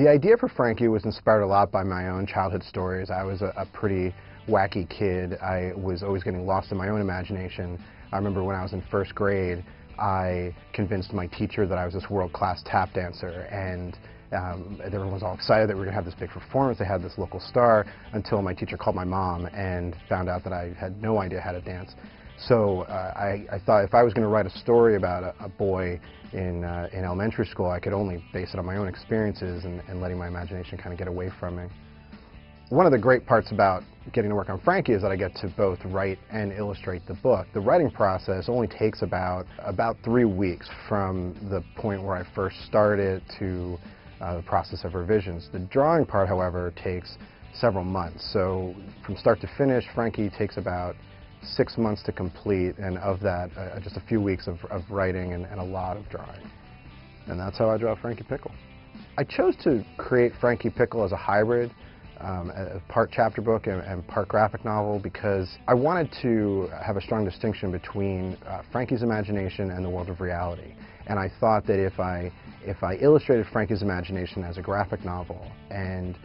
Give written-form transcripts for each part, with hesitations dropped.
The idea for Frankie was inspired a lot by my own childhood stories. I was a pretty wacky kid. I was always getting lost in my own imagination. I remember when I was in first grade, I convinced my teacher that I was this world-class tap dancer, and everyone was all excited that we were going to have this big performance. They had this local star, until my teacher called my mom and found out that I had no idea how to dance. So I thought if I was going to write a story about a boy in elementary school, I could only base it on my own experiences and letting my imagination kind of get away from me. One of the great parts about getting to work on Frankie is that I get to both write and illustrate the book. The writing process only takes about 3 weeks from the point where I first started to the process of revisions. The drawing part, however, takes several months. So from start to finish, Frankie takes about 6 months to complete, and of that, just a few weeks of writing and a lot of drawing. And that's how I draw Frankie Pickle. I chose to create Frankie Pickle as a hybrid, a part chapter book and part graphic novel, because I wanted to have a strong distinction between Frankie's imagination and the world of reality. And I thought that if I illustrated Frankie's imagination as a graphic novel and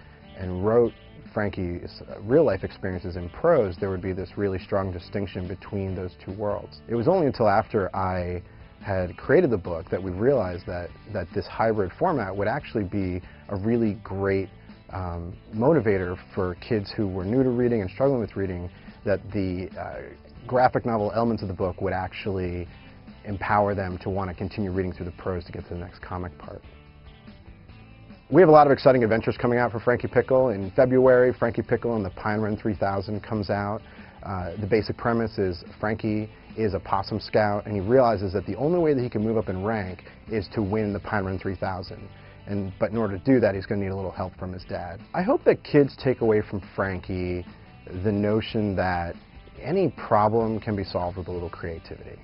wrote Frankie's real-life experiences in prose, there would be this really strong distinction between those two worlds. It was only until after I had created the book that we realized that this hybrid format would actually be a really great motivator for kids who were new to reading and struggling with reading, that the graphic novel elements of the book would actually empower them to want to continue reading through the prose to get to the next comic part. We have a lot of exciting adventures coming out for Frankie Pickle. In February, Frankie Pickle and the Pine Run 3000 comes out. The basic premise is Frankie is a possum scout, and he realizes that the only way that he can move up in rank is to win the Pine Run 3000. But in order to do that, he's going to need a little help from his dad. I hope that kids take away from Frankie the notion that any problem can be solved with a little creativity.